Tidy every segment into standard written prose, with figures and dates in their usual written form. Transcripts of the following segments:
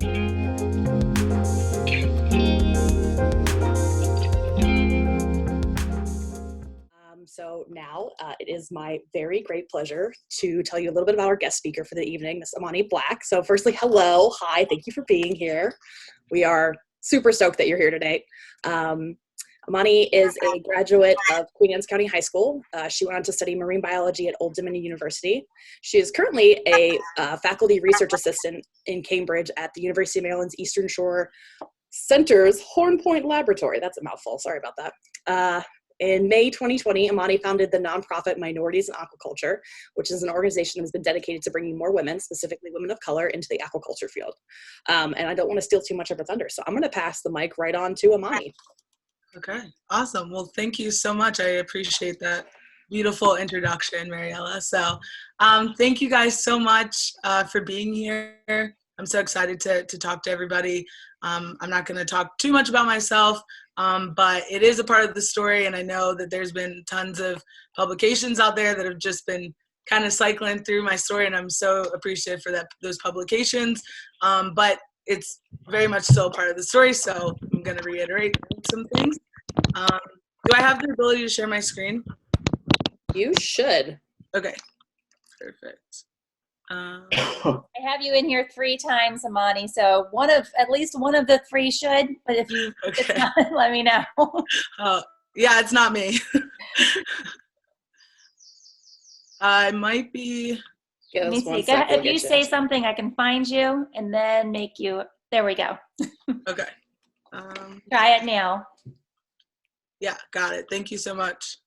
So now it is my very great pleasure to tell you a little bit about our guest speaker for the evening, Miss Imani Black. So firstly, hello, hi, thank you for being here. We are super stoked that you're here today. Imani is a graduate of Queen Anne's County High School. She went on to study marine biology at Old Dominion University. She is currently a faculty research assistant in Cambridge at the University of Maryland's Eastern Shore Center's Horn Point Laboratory. That's a mouthful, sorry about that. In May 2020, Imani founded the nonprofit Minorities in Aquaculture, which is an organization that has been dedicated to bringing more women, specifically women of color, into the aquaculture field. And I don't want to steal too much of her thunder, so I'm going to pass the mic right on to Imani. Okay, awesome. Well, thank you so much. I appreciate that beautiful introduction, Mariella. So thank you guys so much for being here. I'm so excited to talk to everybody. I'm not going to talk too much about myself, but it is a part of the story, and I know that there's been tons of publications out there that have just been kind of cycling through my story, and I'm so appreciative for those publications. But it's very much still a part of the story, so I'm going to reiterate some things. Do I have the ability to share my screen? You should. Okay, perfect. I have you in here 3 times, Imani, so at least one of the 3 should, but if it's not, let me know. Yeah, it's not me. I might be. Let me see. If you say something, I can find you and then make you. There we go. Okay. Try it now. Yeah, got it. Thank you so much.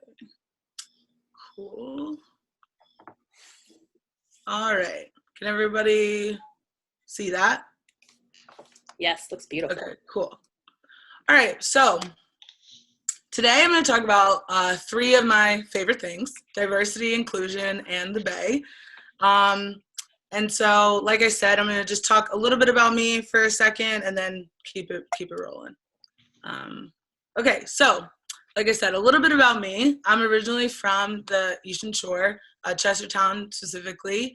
Okay. Cool. All right. Can everybody see that? Yes, looks beautiful. Okay, cool. All right, so today I'm going to talk about 3 of my favorite things: diversity, inclusion, and the Bay. And so, like I said, I'm going to just talk a little bit about me for a second, and then keep it rolling. Okay, so like I said, a little bit about me. I'm originally from the Eastern Shore, Chestertown specifically,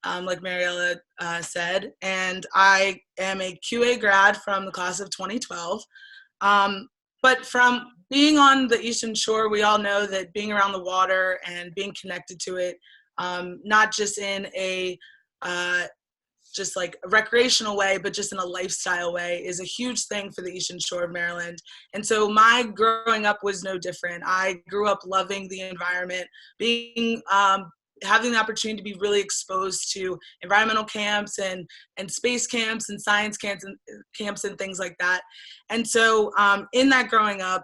like Mariella said, and I am a QA grad from the class of 2012. But from being on the Eastern Shore, we all know that being around the water and being connected to it, not just in a just like a recreational way, but just in a lifestyle way, is a huge thing for the Eastern Shore of Maryland. And so my growing up was no different. I grew up loving the environment, having the opportunity to be really exposed to environmental camps and space camps and science camps and things like that. And so in that growing up,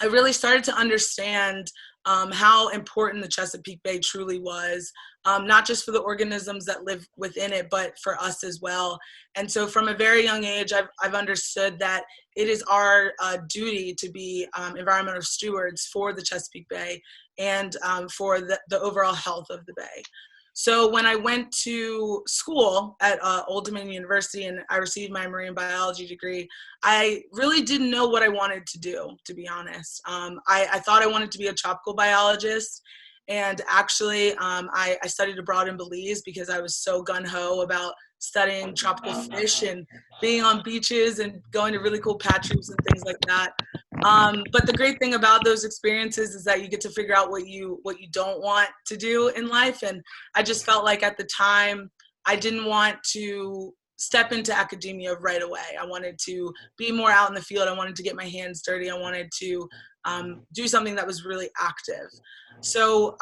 I really started to understand how important the Chesapeake Bay truly was, not just for the organisms that live within it, but for us as well. And so from a very young age, I've understood that it is our duty to be environmental stewards for the Chesapeake Bay and for the overall health of the Bay. So when I went to school at Old Dominion University and I received my marine biology degree, I really didn't know what I wanted to do, to be honest. I thought I wanted to be a tropical biologist. And actually, I studied abroad in Belize because I was so gung-ho about studying tropical fish and being on beaches and going to really cool patches and things like that. But the great thing about those experiences is that you get to figure out what you don't want to do in life. And I just felt like at the time, I didn't want to step into academia right away. I wanted to be more out in the field. I wanted to get my hands dirty. I wanted to do something that was really active. So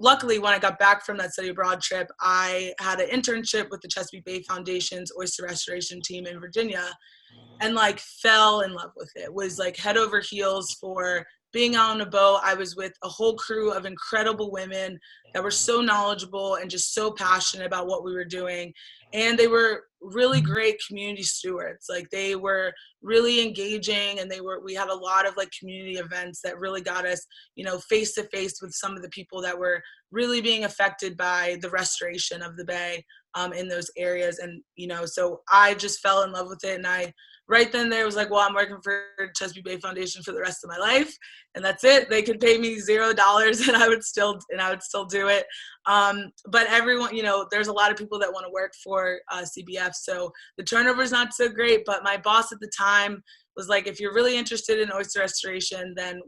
luckily, when I got back from that study abroad trip, I had an internship with the Chesapeake Bay Foundation's oyster restoration team in Virginia, and like fell in love with it. Was like head over heels for being out on a boat. I was with a whole crew of incredible women that were so knowledgeable and just so passionate about what we were doing. And they were really great community stewards. Like they were really engaging, and we had a lot of like community events that really got us, face to face with some of the people that were really being affected by the restoration of the bay in those areas. And, so I just fell in love with it. And I, right then there was like, well, I'm working for Chesapeake Bay Foundation for the rest of my life. And that's it. They could pay me $0 and I would still do it. But everyone, there's a lot of people that want to work for CBF. So the turnover is not so great, but my boss at the time was like, if you're really interested in oyster restoration, then,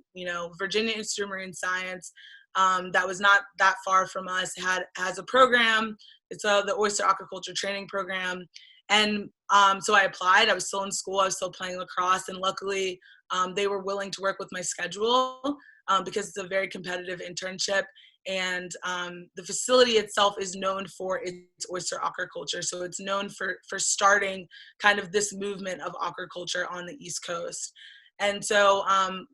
Virginia Institute of Marine Science, that was not that far from us, has a program. It's the Oyster Aquaculture Training Program. And so I applied. I was still in school. I was still playing lacrosse. And luckily, they were willing to work with my schedule because it's a very competitive internship. And the facility itself is known for its oyster aquaculture. So it's known for starting kind of this movement of aquaculture on the East Coast. And so,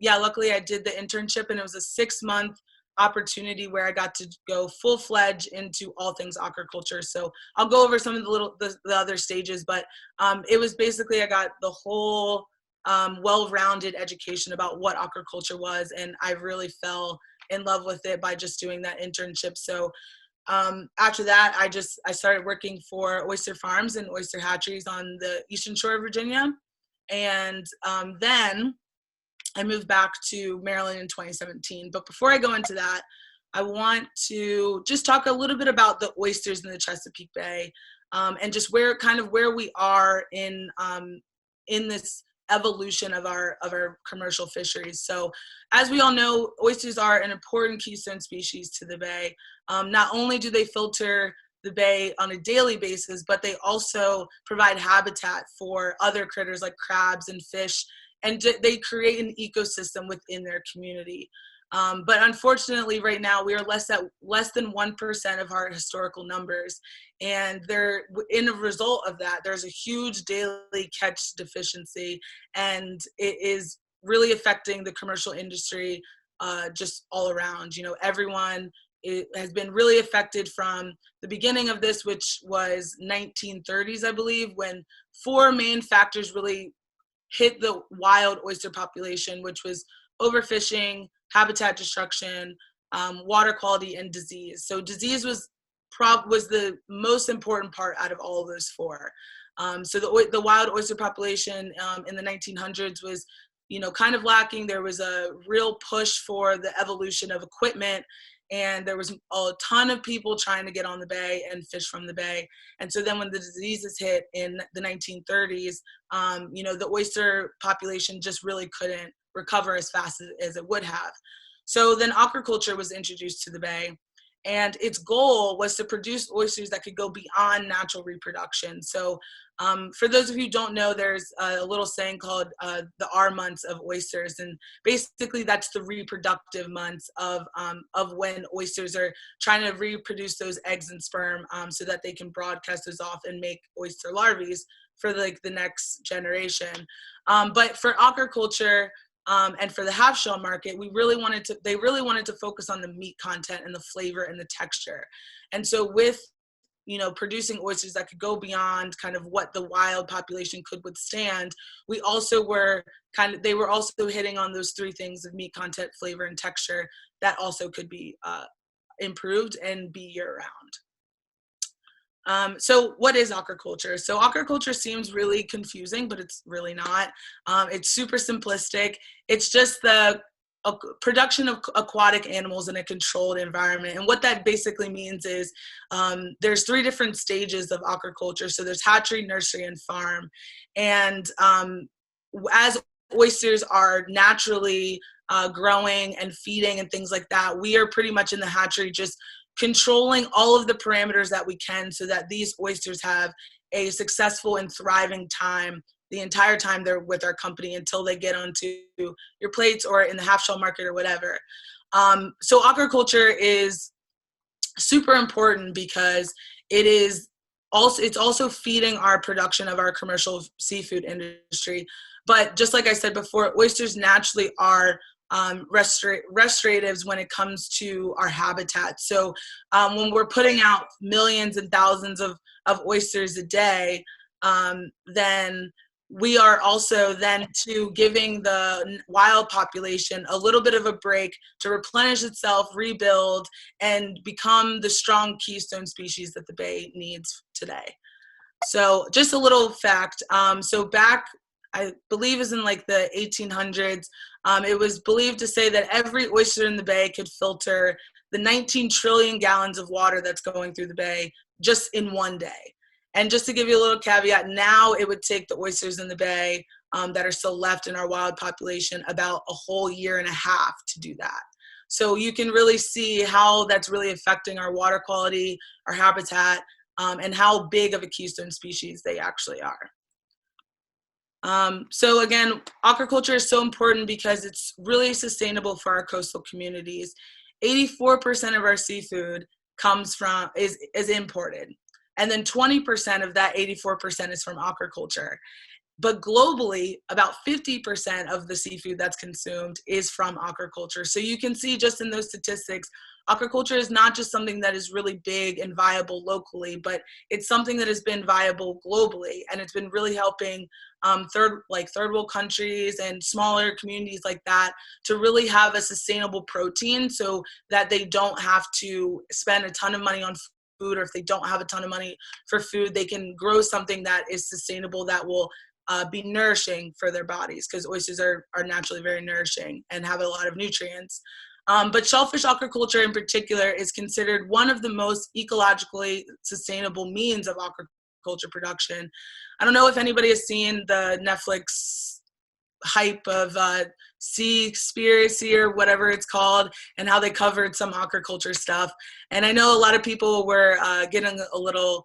luckily I did the internship, and it was a 6-month opportunity where I got to go full-fledged into all things aquaculture. So I'll go over some of the other stages, but it was basically, I got the whole well-rounded education about what aquaculture was, and I really fell in love with it by just doing that internship. So after that, I started working for oyster farms and oyster hatcheries on the eastern shore of Virginia. And then I moved back to Maryland in 2017. But before I go into that, I want to just talk a little bit about the oysters in the Chesapeake Bay, and just where we are in this evolution of our commercial fisheries. So as we all know, oysters are an important keystone species to the bay. Not only do they filter the bay on a daily basis, but they also provide habitat for other critters like crabs and fish, and they create an ecosystem within their community. But unfortunately, right now, we are less than 1% of our historical numbers. And in a result of that, there's a huge daily catch deficiency, and it is really affecting the commercial industry just all around. Everyone has been really affected from the beginning of this, which was 1930s, I believe, when 4 main factors really hit the wild oyster population, which was overfishing, habitat destruction, water quality, and disease. So disease was the most important part out of all of those 4. So the wild oyster population in the 1900s was, kind of lacking. There was a real push for the evolution of equipment, and there was a ton of people trying to get on the bay and fish from the bay. And so then when the diseases hit in the 1930s, the oyster population just really couldn't recover as fast as it would have. So then aquaculture was introduced to the bay, and its goal was to produce oysters that could go beyond natural reproduction. So for those of you who don't know, there's a little saying called the R months of oysters, and basically that's the reproductive months of when oysters are trying to reproduce those eggs and sperm so that they can broadcast those off and make oyster larvae for the next generation. But for aquaculture, and for the half shell market, they really wanted to focus on the meat content and the flavor and the texture. And so with, producing oysters that could go beyond kind of what the wild population could withstand, they were also hitting on those 3 things of meat content, flavor, and texture that also could be improved and be year round. So what is aquaculture? So aquaculture seems really confusing, but it's really not. It's super simplistic. It's just the production of aquatic animals in a controlled environment. And what that basically means is there's 3 different stages of aquaculture. So there's hatchery, nursery, and farm. And as oysters are naturally growing and feeding and things like that, we are pretty much in the hatchery just controlling all of the parameters that we can so that these oysters have a successful and thriving time the entire time they're with our company until they get onto your plates or in the half shell market or whatever. So aquaculture is super important because it's also feeding our production of our commercial seafood industry. But just like I said before, oysters naturally are restoratives when it comes to our habitat. So when we're putting out millions and thousands of oysters a day, then we are also then to giving the wild population a little bit of a break to replenish itself, rebuild, and become the strong keystone species that the Bay needs today. So just a little fact. So back, I believe is in like the 1800s, it was believed to say that every oyster in the Bay could filter the 19 trillion gallons of water that's going through the Bay just in one day. And just to give you a little caveat, now it would take the oysters in the Bay that are still left in our wild population about a whole year and a half to do that. So you can really see how that's really affecting our water quality, our habitat, and how big of a keystone species they actually are. So again, aquaculture is so important because it's really sustainable for our coastal communities. 84% of our seafood is imported. And then 20% of that 84% is from aquaculture. But globally, about 50% of the seafood that's consumed is from aquaculture. So you can see just in those statistics, aquaculture is not just something that is really big and viable locally, but it's something that has been viable globally. And it's been really helping third world countries and smaller communities like that to really have a sustainable protein so that they don't have to spend a ton of money on food, or if they don't have a ton of money for food, they can grow something that is sustainable that will be nourishing for their bodies, because oysters are naturally very nourishing and have a lot of nutrients. But shellfish aquaculture in particular is considered one of the most ecologically sustainable means of aquaculture production. I don't know if anybody has seen the Netflix hype of Seaspiracy or whatever it's called, and how they covered some aquaculture stuff. And I know a lot of people were getting a little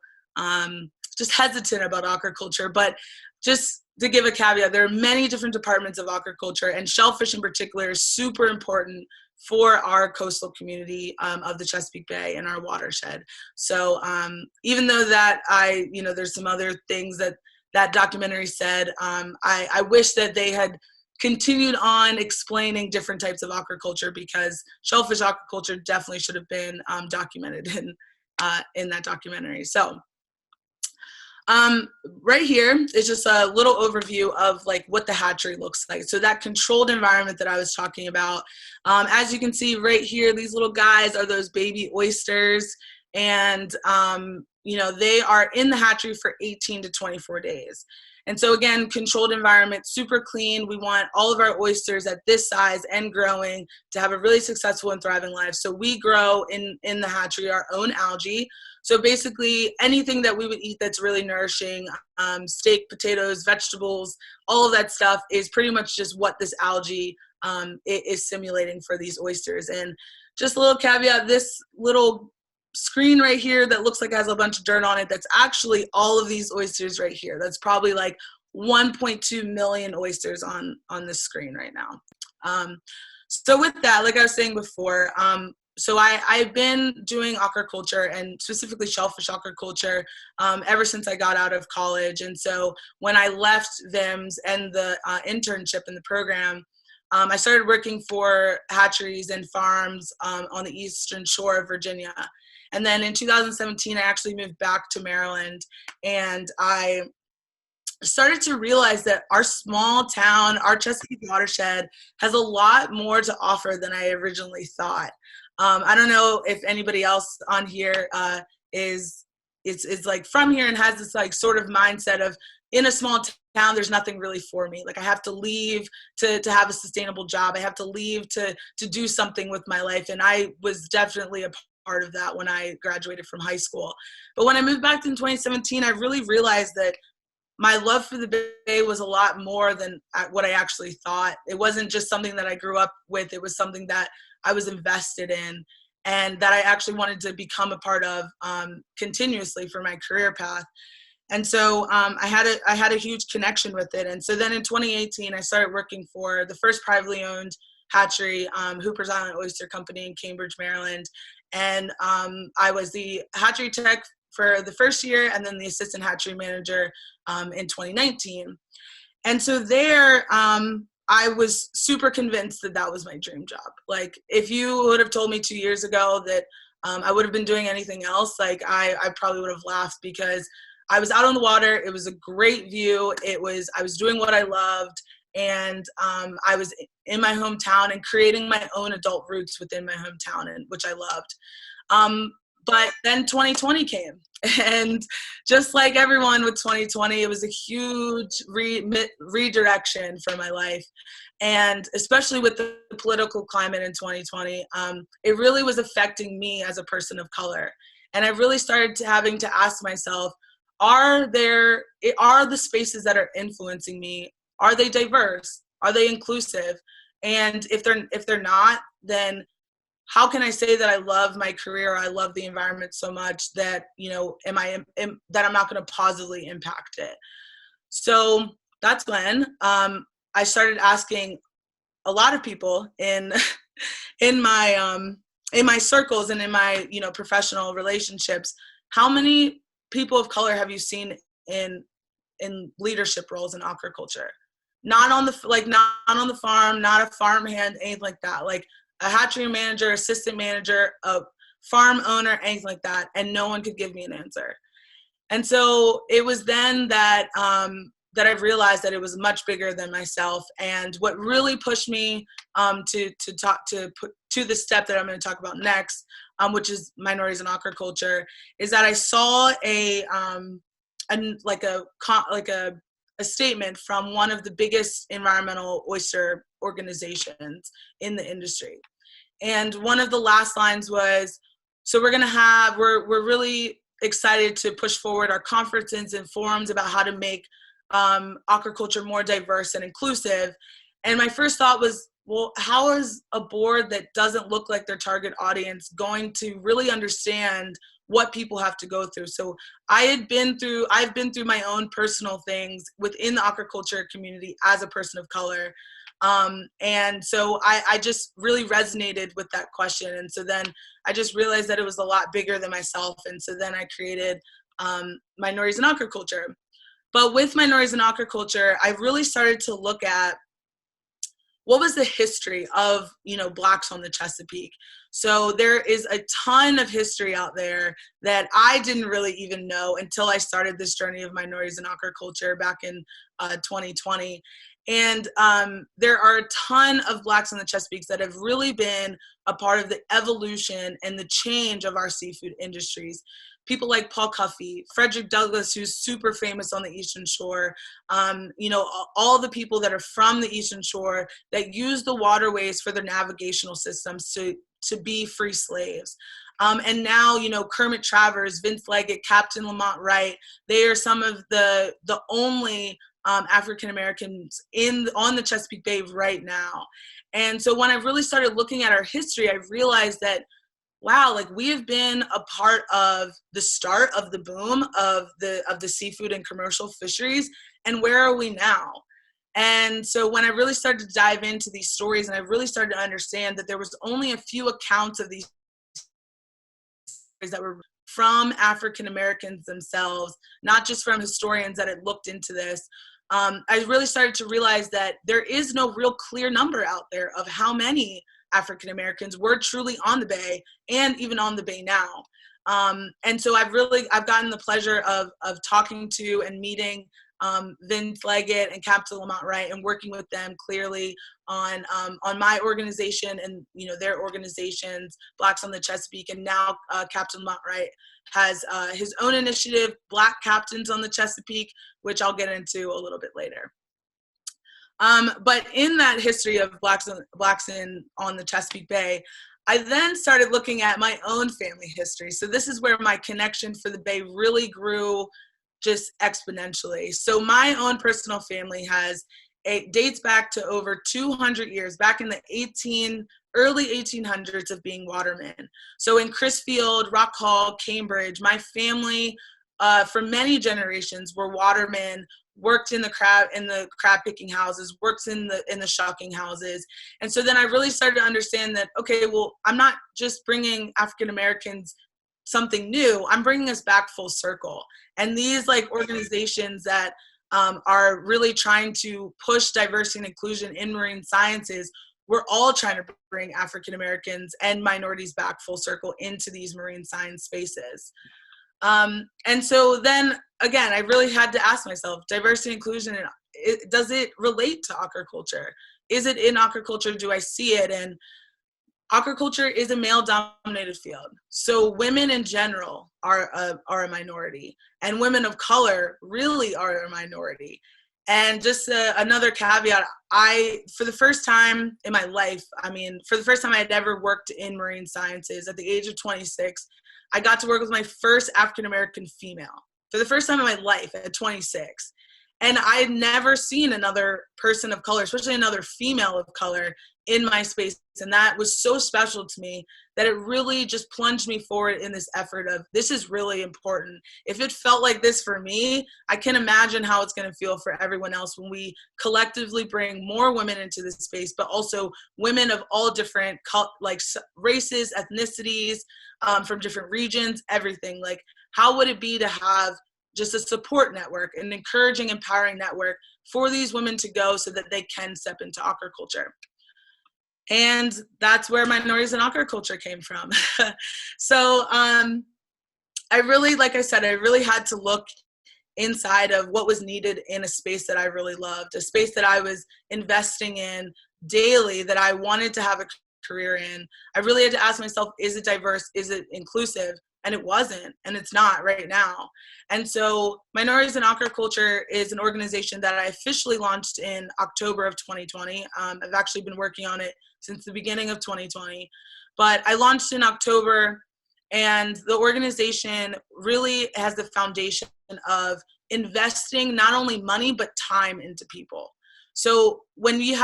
just hesitant about aquaculture, but just to give a caveat, there are many different departments of aquaculture, and shellfish in particular is super important for our coastal community of the Chesapeake Bay and our watershed. So even though that there's some other things that documentary said, I wish that they had continued on explaining different types of aquaculture, because shellfish aquaculture definitely should have been documented in that documentary. So right here is just a little overview of like what the hatchery looks like. So that controlled environment that I was talking about, as you can see right here, these little guys are those baby oysters, and they are in the hatchery for 18 to 24 days. And so again, controlled environment, super clean. We want all of our oysters at this size and growing to have a really successful and thriving life. So we grow in the hatchery our own algae. So basically anything that we would eat that's really nourishing, steak, potatoes, vegetables, all of that stuff is pretty much just what this algae is simulating for these oysters. And just a little caveat, this little screen right here that looks like it has a bunch of dirt on it, that's actually all of these oysters right here. That's probably like 1.2 million oysters on this screen right now. So with that, like I was saying before, so I've been doing aquaculture, and specifically shellfish aquaculture, ever since I got out of college. And so when I left VIMS and the internship in the program, I started working for hatcheries and farms on the eastern shore of Virginia. And then in 2017, I actually moved back to Maryland, and I started to realize that our small town, our Chesapeake watershed, has a lot more to offer than I originally thought. I don't know if anybody else on here is like from here and has this like sort of mindset of, in a small town, there's nothing really for me. Like I have to leave to have a sustainable job. I have to leave to do something with my life. And I was definitely a part of that when I graduated from high school. But when I moved back in 2017, I really realized that my love for the Bay was a lot more than what I actually thought. It wasn't just something that I grew up with. It was something that I was invested in, and that I actually wanted to become a part of continuously for my career path. And so I had a huge connection with it. And so then in 2018, I started working for the first privately owned hatchery, Hooper's Island Oyster Company in Cambridge, Maryland. And I was the hatchery tech for the first year, and then the assistant hatchery manager in 2019. And so there, I was super convinced that that was my dream job. Like if you would have told me 2 years ago that I would have been doing anything else, like I probably would have laughed, because I was out on the water. It was a great view. I was doing what I loved. And I was in my hometown and creating my own adult roots within my hometown, and which I loved. But then 2020 came, and just like everyone with 2020, it was a huge redirection for my life. And especially with the political climate in 2020, it really was affecting me as a person of color. And I really started having to ask myself, are the spaces that are influencing me, are they diverse? Are they inclusive? And if they're not, then how can I say that I love my career, or I love the environment so much that, that I'm not going to positively impact it? So that's when I started asking a lot of people in in my circles and in my professional relationships, how many people of color have you seen in leadership roles in aquaculture? Not on the farm, not a farmhand, anything like that. Like a hatchery manager, assistant manager, a farm owner, anything like that, and no one could give me an answer. And so it was then that that I realized that it was much bigger than myself. And what really pushed me to the step that I'm going to talk about next, which is minorities in aquaculture, is that I saw a statement from one of the biggest environmental oyster organizations in the industry. And one of the last lines was, so we're really excited to push forward our conferences and forums about how to make aquaculture more diverse and inclusive. And my first thought was, well, how is a board that doesn't look like their target audience going to really understand what people have to go through? So I've been through my own personal things within the aquaculture community as a person of color. And so I just really resonated with that question. And so then I just realized that it was a lot bigger than myself. And so then I created Minorities in Aquaculture. But with Minorities in Aquaculture, I really started to look at what was the history of, Blacks on the Chesapeake. So there is a ton of history out there that I didn't really even know until I started this journey of Minorities in Aquaculture back in 2020. And there are a ton of Blacks on the Chesapeake that have really been a part of the evolution and the change of our seafood industries. People like Paul Cuffey, Frederick Douglass, who's super famous on the Eastern Shore, all the people that are from the Eastern Shore that use the waterways for their navigational systems to be free slaves. And now, Kermit Travers, Vince Leggett, Captain Lamont Wright, they are some of the only African Americans on the Chesapeake Bay right now. And so when I really started looking at our history, I realized that, wow, like we have been a part of the start of the boom of the seafood and commercial fisheries, and where are we now? And so when I really started to dive into these stories, and I really started to understand that there was only a few accounts of these stories that were from African Americans themselves, not just from historians that had looked into this, I really started to realize that there is no real clear number out there of how many African Americans were truly on the Bay, and even on the Bay now. And so I've gotten the pleasure of talking to and meeting Vince Leggett and Captain Lamont Wright, and working with them clearly on my organization and their organizations, Blacks on the Chesapeake. And now Captain Lamont Wright has his own initiative, Black Captains on the Chesapeake, which I'll get into a little bit later. But in that history of Blacks on the Chesapeake Bay, I then started looking at my own family history. So this is where my connection for the Bay really grew just exponentially. So my own personal family dates back to over 200 years, back in the early 1800s of being watermen. So in Crisfield, Rock Hall, Cambridge, my family for many generations were watermen, worked in the crab picking houses, worked in the shucking houses. And so then I really started to understand that, okay, well, I'm not just bringing African Americans something new, I'm bringing us back full circle. And these organizations that are really trying to push diversity and inclusion in marine sciences, we're all trying to bring African Americans and minorities back full circle into these marine science spaces. And so then again, I really had to ask myself, diversity, inclusion, and does it relate to aquaculture? Is it in aquaculture? Do I see it? And aquaculture is a male-dominated field. So women in general are a minority, and women of color really are a minority. And just another caveat, for the first time in my life, for the first time I had ever worked in marine sciences at the age of 26, I got to work with my first African-American female for the first time in my life at 26. And I had never seen another person of color, especially another female of color, in my space. And that was so special to me that it really just plunged me forward in this effort of, this is really important. If it felt like this for me, I can imagine how it's going to feel for everyone else when we collectively bring more women into this space, but also women of all different races, ethnicities, from different regions, everything. Like, how would it be to have just a support network, an encouraging, empowering network for these women to go so that they can step into aquaculture? And that's where Minorities in Aquaculture came from. So I really, like I said, I really had to look inside of what was needed in a space that I really loved, a space that I was investing in daily, that I wanted to have a career in. I really had to ask myself, is it diverse? Is it inclusive? And it wasn't, and it's not right now. And so Minorities in Aquaculture is an organization that I officially launched in October of 2020. I've actually been working on it since the beginning of 2020. But I launched in October, and the organization really has the foundation of investing not only money, but time into people. So when you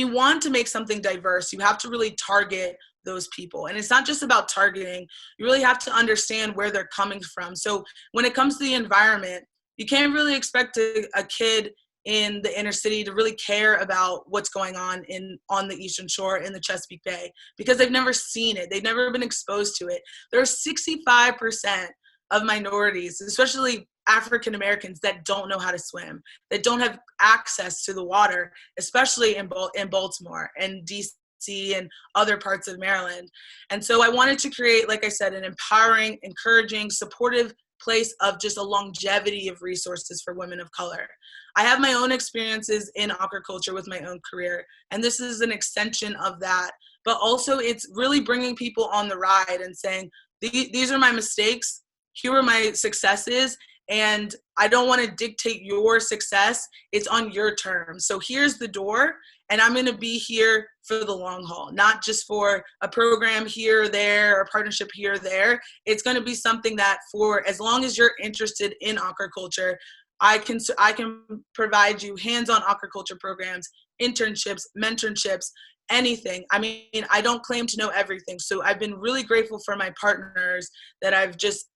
want to make something diverse, you have to really target those people. And it's not just about targeting. You really have to understand where they're coming from. So when it comes to the environment, you can't really expect a kid in the inner city to really care about what's going on the Eastern Shore in the Chesapeake Bay, because they've never seen it. They've never been exposed to it. There are 65% of minorities, especially African Americans, that don't know how to swim, that don't have access to the water, especially in Baltimore and DC and other parts of Maryland. And so I wanted to create, like I said, an empowering, encouraging, supportive place of just a longevity of resources for women of color. I have my own experiences in aquaculture with my own career, and this is an extension of that. But also it's really bringing people on the ride and saying, these are my mistakes, here are my successes, and I don't want to dictate your success. It's on your terms. So here's the door, and I'm going to be here for the long haul, not just for a program here or there, or a partnership here or there. It's going to be something that, for as long as you're interested in aquaculture, I can provide you hands-on aquaculture programs, internships, mentorships, anything. I mean, I don't claim to know everything. So I've been really grateful for my partners that I've just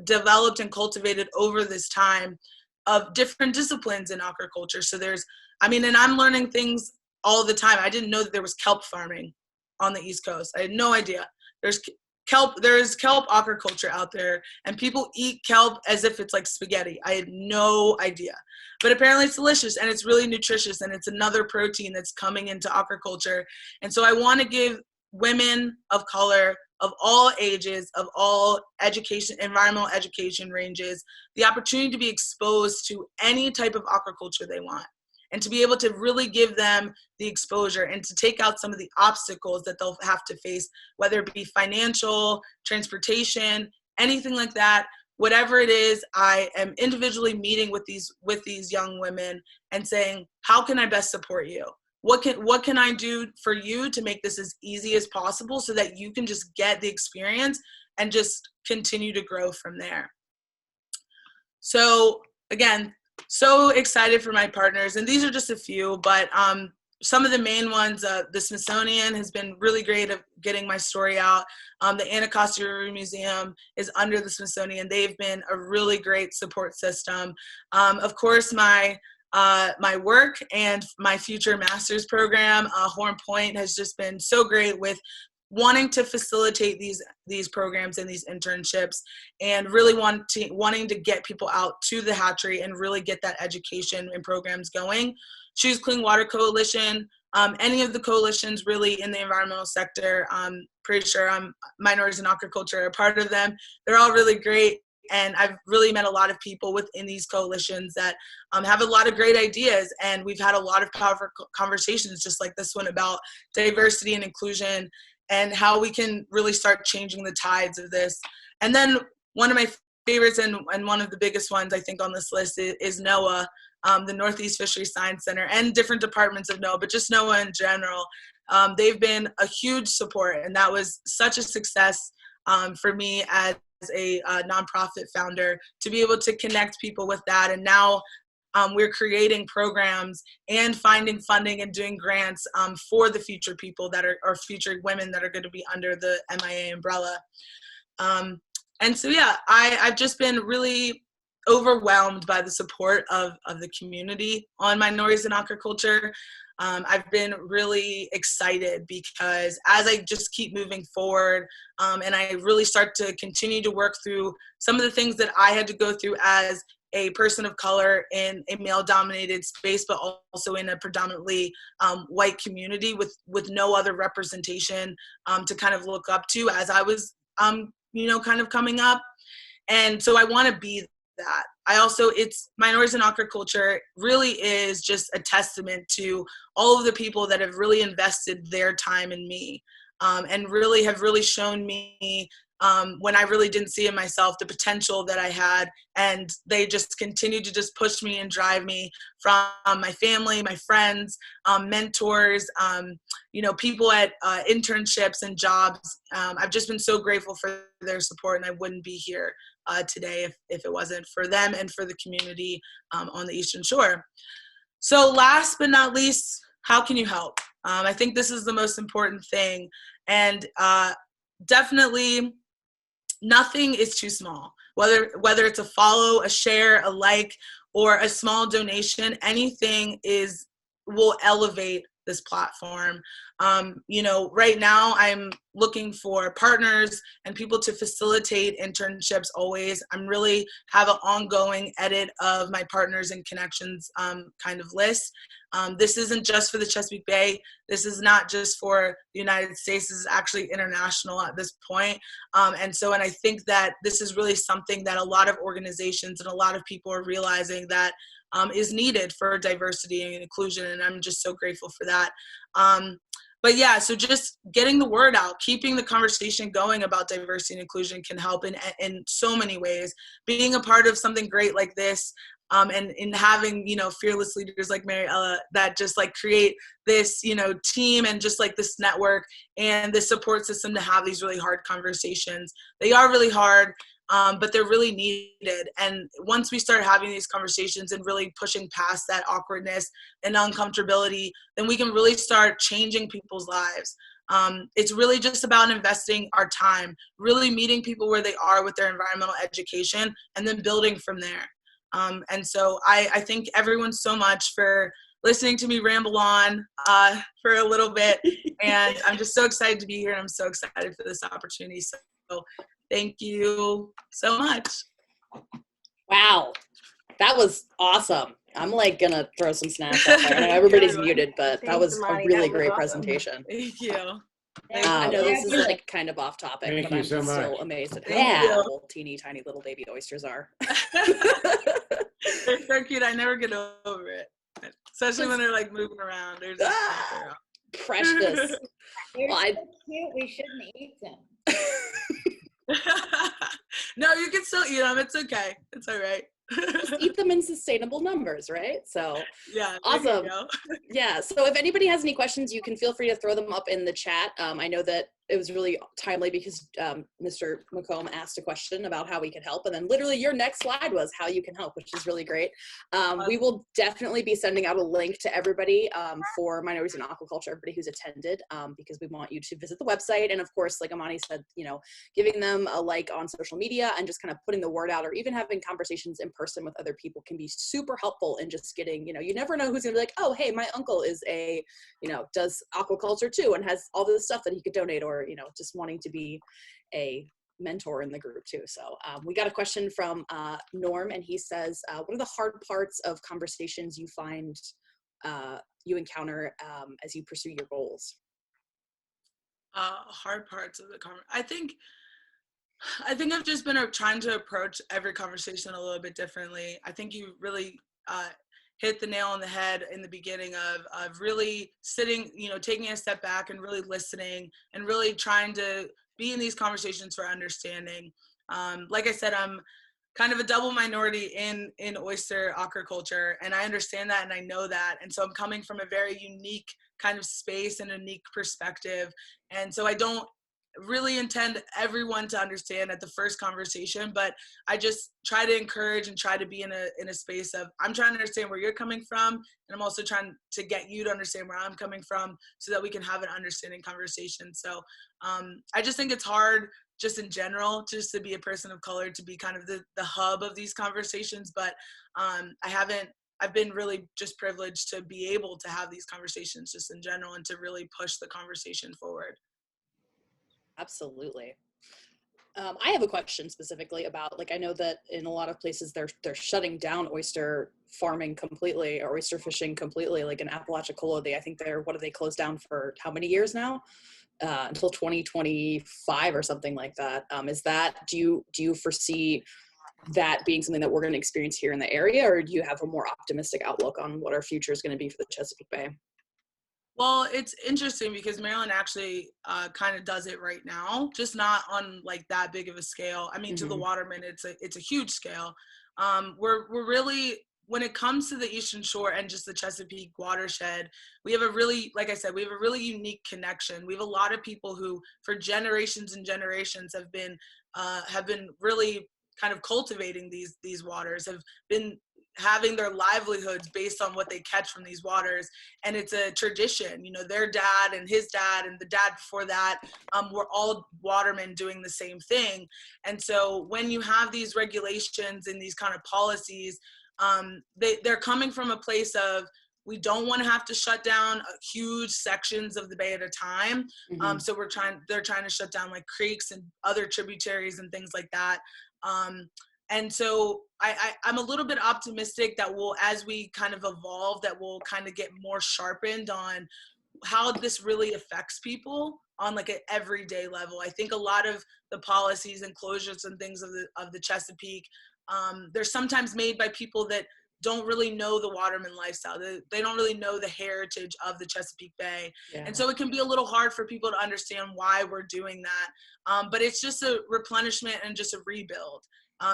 developed and cultivated over this time of different disciplines in aquaculture. So and I'm learning things all the time. I didn't know that there was kelp farming on the East Coast. I had no idea. There's kelp aquaculture out there, and people eat kelp as if it's like spaghetti. I had no idea. But apparently it's delicious, and it's really nutritious, and it's another protein that's coming into aquaculture. And so I want to give women of color, of all ages, of all education, environmental education ranges, the opportunity to be exposed to any type of aquaculture they want, and to be able to really give them the exposure and to take out some of the obstacles that they'll have to face, whether it be financial, transportation, anything like that. Whatever it is, I am individually meeting with these young women and saying, how can I best support you? What can I do for you to make this as easy as possible so that you can just get the experience and just continue to grow from there? So again, so excited for my partners, and these are just a few, but some of the main ones, the Smithsonian has been really great at getting my story out. The Anacostia Museum is under the Smithsonian. They've been a really great support system. Of course, my work and my future master's program, Horn Point, has just been so great with wanting to facilitate these programs and these internships, and really wanting to get people out to the hatchery and really get that education and programs going. Choose Clean Water Coalition, any of the coalitions really in the environmental sector, pretty sure Minorities in Aquaculture are a part of them. They're all really great. And I've really met a lot of people within these coalitions that have a lot of great ideas. And we've had a lot of powerful conversations just like this one about diversity and inclusion and how we can really start changing the tides of this. And then one of my favorites and one of the biggest ones I think on this list is NOAA, the Northeast Fisheries Science Center, and different departments of NOAA, but just NOAA in general. They've been a huge support, and that was such a success for me as a nonprofit founder to be able to connect people with that. And now we're creating programs and finding funding and doing grants for the future people that are, or future women that are going to be under the MIA umbrella. And so, yeah, I've just been really overwhelmed by the support of the community on minorities in aquaculture. I've been really excited because as I just keep moving forward and I really start to continue to work through some of the things that I had to go through as a person of color in a male-dominated space, but also in a predominantly white community with no other representation to kind of look up to as I was, kind of coming up. And so I want to be that. I also, it's Minorities in Aquaculture really is just a testament to all of the people that have really invested their time in me and really have really shown me when I really didn't see in myself the potential that I had. And they just continue to just push me and drive me from my family, my friends, mentors, people at internships and jobs. I've just been so grateful for their support, and I wouldn't be here today if it wasn't for them and for the community on the Eastern Shore. So last but not least, how can you help? I think this is the most important thing. And definitely nothing is too small. Whether it's a follow, a share, a like, or a small donation, anything will elevate this platform. Right now I'm looking for partners and people to facilitate internships always. I'm really have an ongoing edit of my partners and connections kind of list. This isn't just for the Chesapeake Bay. This is not just for the United States. This is actually international at this point. And I think that this is really something that a lot of organizations and a lot of people are realizing that is needed for diversity and inclusion. And I'm just so grateful for that. But yeah, so just getting the word out, keeping the conversation going about diversity and inclusion can help in so many ways. Being a part of something great like this, and in having, fearless leaders like Mary Ella that just like create this, team and just like this network and this support system to have these really hard conversations. They are really hard, but they're really needed. And once we start having these conversations and really pushing past that awkwardness and uncomfortability, then we can really start changing people's lives. It's really just about investing our time, really meeting people where they are with their environmental education, and then building from there. And so I thank everyone so much for listening to me ramble on for a little bit. And I'm just so excited to be here, and I'm so excited for this opportunity. So thank you so much. Wow. That was awesome. I'm like gonna throw some snaps out there. I know everybody's muted, but that was a really great presentation. Thank you. I know this is like kind of off topic, but I'm still amazed at how little teeny tiny little baby oysters are. They're so cute. I never get over it, especially when they're like moving around. They're just precious. They're so cute. We shouldn't eat them. No, you can still eat them. It's okay. It's all right. Just eat them in sustainable numbers, right? So yeah, awesome. Yeah. So if anybody has any questions, you can feel free to throw them up in the chat. I know that it was really timely because Mr. McComb asked a question about how we could help, and then literally your next slide was how you can help, which is really great. We will definitely be sending out a link to everybody for Minorities in Aquaculture, everybody who's attended, because we want you to visit the website, and of course, like Imani said, giving them a like on social media and just kind of putting the word out, or even having conversations in person with other people can be super helpful in just getting, you never know who's gonna be like, oh, hey, my uncle is does aquaculture too and has all this stuff that he could donate, or just wanting to be a mentor in the group too. So we got a question from Norm, and he says, what are the hard parts of conversations you find you encounter as you pursue your goals? Hard parts of the conversation. I think I think I've just been trying to approach every conversation a little bit differently. I think you really hit the nail on the head in the beginning of really sitting, taking a step back and really listening and really trying to be in these conversations for understanding. Like I said, I'm kind of a double minority in oyster aquaculture, and I understand that and I know that. And so I'm coming from a very unique kind of space and a unique perspective. And so I don't really intend everyone to understand at the first conversation, but I just try to encourage and try to be in a space of, I'm trying to understand where you're coming from, and I'm also trying to get you to understand where I'm coming from so that we can have an understanding conversation. So I just think it's hard just in general, just to be a person of color, to be kind of the hub of these conversations. But I've been really just privileged to be able to have these conversations just in general and to really push the conversation forward. Absolutely. I have a question specifically about, like, I know that in a lot of places they're shutting down oyster farming completely, or oyster fishing completely. Like in Apalachicola, I think what do they close down for how many years now? Until 2025 or something like that. Do you foresee that being something that we're going to experience here in the area, or do you have a more optimistic outlook on what our future is going to be for the Chesapeake Bay? Well, it's interesting because Maryland actually kind of does it right now, just not on like that big of a scale. I mean, to the watermen, it's a huge scale. We're really, when it comes to the Eastern Shore and just the Chesapeake watershed, we have a really, like I said, we have a really unique connection. We have a lot of people who, for generations and generations, have been really kind of cultivating these waters, have been having their livelihoods based on what they catch from these waters. And it's a tradition, their dad and his dad and the dad before that were all watermen doing the same thing. And so when you have these regulations and these kind of policies, they're coming from a place of, we don't want to have to shut down huge sections of the bay at a time. So they're trying to shut down like creeks and other tributaries and things like that. And so I'm a little bit optimistic that as we kind of evolve, that we'll kind of get more sharpened on how this really affects people on like an everyday level. I think a lot of the policies and closures and things of the Chesapeake, they're sometimes made by people that don't really know the waterman lifestyle. They don't really know the heritage of the Chesapeake Bay. Yeah. And so it can be a little hard for people to understand why we're doing that. But it's just a replenishment and just a rebuild.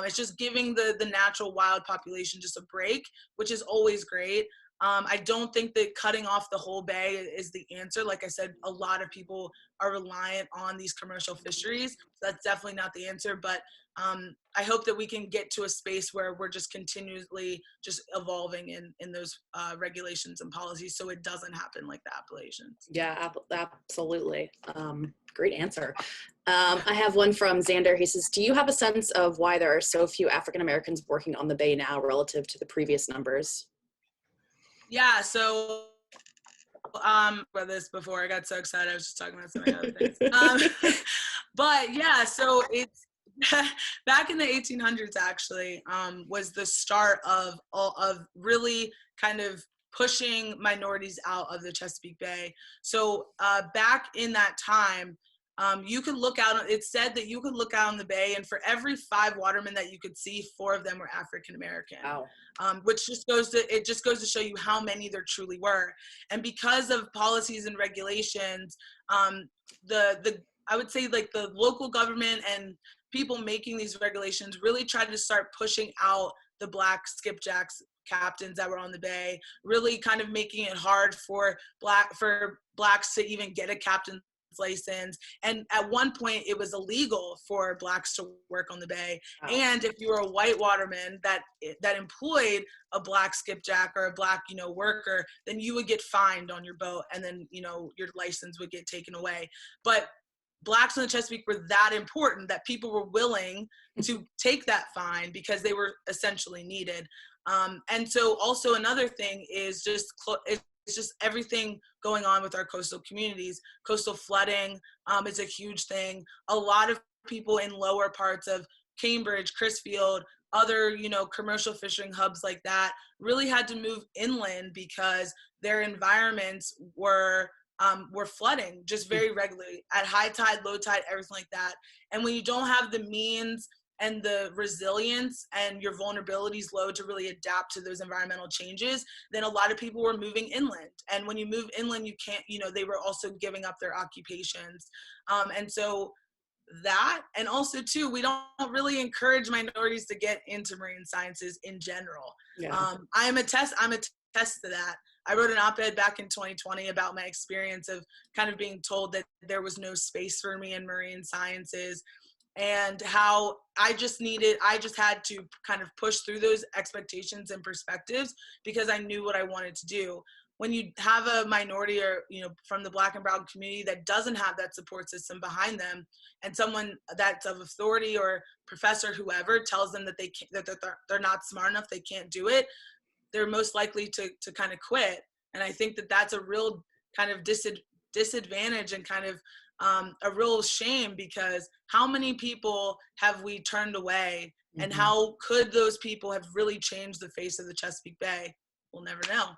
It's just giving the natural wild population just a break, which is always great. I don't think that cutting off the whole bay is the answer. Like I said, a lot of people are reliant on these commercial fisheries. So that's definitely not the answer. But I hope that we can get to a space where we're just continuously just evolving in those regulations and policies so it doesn't happen like the Appalachians. Yeah, absolutely. Great answer. I have one from Xander. He says, do you have a sense of why there are so few African Americans working on the bay now relative to the previous numbers? Yeah, so about this before, I got so excited I was just talking about so many other things. But yeah, so it's back in the 1800s actually was the start of really kind of pushing minorities out of the Chesapeake Bay. So back in that time, you could look out, it said that you could look out on the bay, and for every 5 watermen that you could see, 4 of them were African American. Wow. Which just goes to show you how many there truly were. And because of policies and regulations, I would say like the local government and people making these regulations really tried to start pushing out the black skipjacks captains that were on the bay, really kind of making it hard for blacks to even get a captain's license. And at one point it was illegal for blacks to work on the bay. Wow. And if you were a white waterman that employed a black skipjack or a black worker, then you would get fined on your boat, and then your license would get taken away. But blacks in the Chesapeake were that important that people were willing to take that fine because they were essentially needed. And so also another thing is it's just everything going on with our coastal communities. Coastal flooding is a huge thing. A lot of people in lower parts of Cambridge, Crisfield, other, commercial fishing hubs like that really had to move inland because their environments were were flooding just very regularly at high tide, low tide, everything like that. And when you don't have the means and the resilience and your vulnerabilities low to really adapt to those environmental changes, then a lot of people were moving inland. And when you move inland, you can't, they were also giving up their occupations. And so that, and also too, we don't really encourage minorities to get into marine sciences in general. Yeah. I'm a test to that. I wrote an op-ed back in 2020 about my experience of kind of being told that there was no space for me in marine sciences, and how I just had to kind of push through those expectations and perspectives because I knew what I wanted to do. When you have a minority or, from the Black and brown community that doesn't have that support system behind them, and someone that's of authority or professor, whoever, tells them that they're not smart enough, they can't do it, they're most likely to kind of quit. And I think that that's a real kind of disadvantage and kind of a real shame, because how many people have we turned away, and how could those people have really changed the face of the Chesapeake Bay? We'll never know.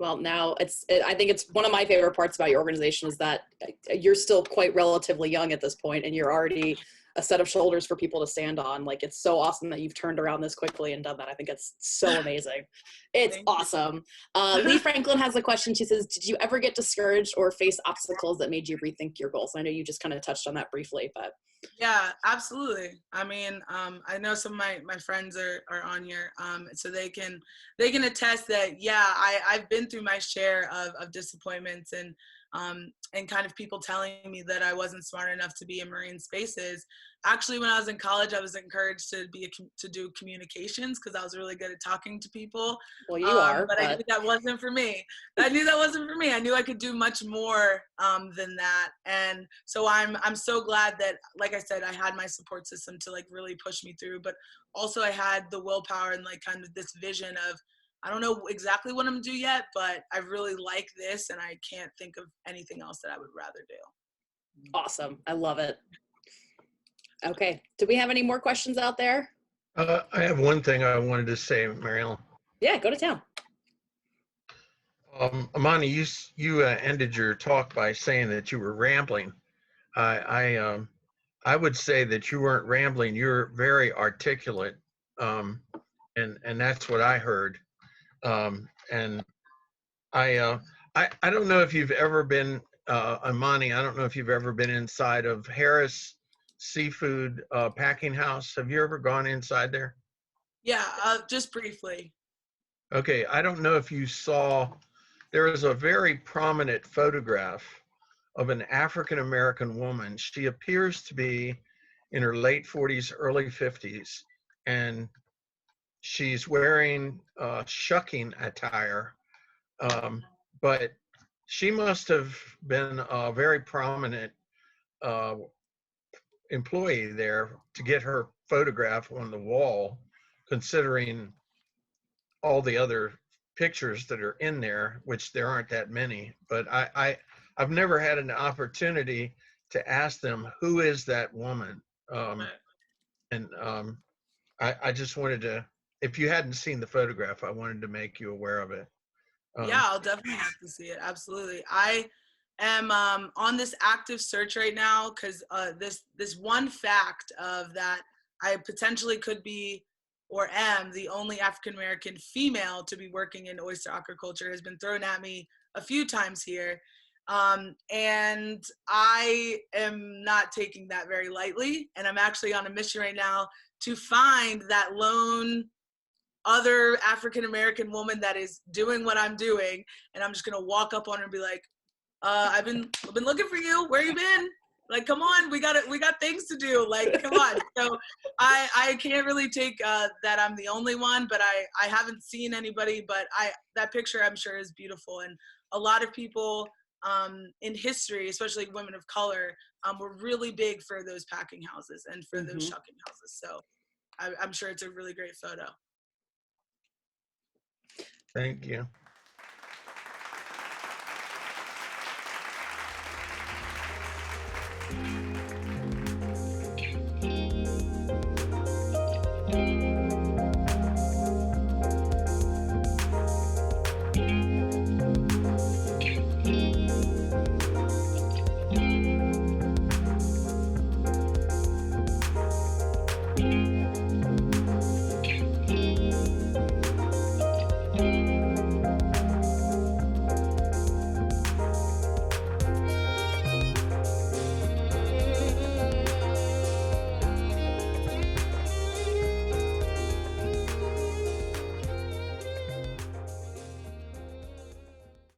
Well, now I think it's one of my favorite parts about your organization is that you're still quite relatively young at this point, and you're already a set of shoulders for people to stand on. Like, it's so awesome that you've turned around this quickly and done that. I think it's so amazing. It's awesome. Lee Franklin has a question. She says, did you ever get discouraged or face obstacles that made you rethink your goals? I know you just kind of touched on that briefly, but. Yeah, absolutely. I mean, I know some of my friends are on here, so they can attest that, yeah, I've been through my share of disappointments and kind of people telling me that I wasn't smart enough to be in marine spaces. Actually, when I was in college, I was encouraged to do communications because I was really good at talking to people. Well, you are. But I knew that wasn't for me. I knew I could do much more than that. And so I'm so glad that, like I said, I had my support system to like really push me through, but also I had the willpower and like kind of this vision of, I don't know exactly what I'm gonna do yet, but I really like this and I can't think of anything else that I would rather do. Awesome. I love it. Okay. Do we have any more questions out there? I have one thing I wanted to say, Mariel. Yeah, go to town. Imani, you ended your talk by saying that you were rambling. I would say that you weren't rambling. You're very articulate, and that's what I heard. And I don't know if you've ever been, Imani, I don't know if you've ever been inside of Harris Seafood Packing House. Have you ever gone inside there? Yeah, just briefly. Okay, I don't know if you saw, there is a very prominent photograph of an African-American woman. She appears to be in her late 40s, early 50s, and she's wearing shucking attire. But she must have been a very prominent employee there to get her photograph on the wall, considering all the other pictures that are in there, which there aren't that many. But I've never had an opportunity to ask them, who is that woman? And I just wanted to, if you hadn't seen the photograph, I wanted to make you aware of it. Yeah, I'll definitely have to see it. Absolutely. I am on this active search right now because this one fact of that I potentially could be or am the only African-American female to be working in oyster aquaculture has been thrown at me a few times here. And I am not taking that very lightly. And I'm actually on a mission right now to find that lone other African-American woman that is doing what I'm doing. And I'm just going to walk up on her and be like, I've been looking for you. Where you been? Like, come on, we got things to do. Like, come on. So I can't really take that I'm the only one, but I haven't seen anybody, but that picture I'm sure is beautiful. And a lot of people in history, especially women of color, were really big for those packing houses and for those shucking houses. So I'm sure it's a really great photo. Thank you.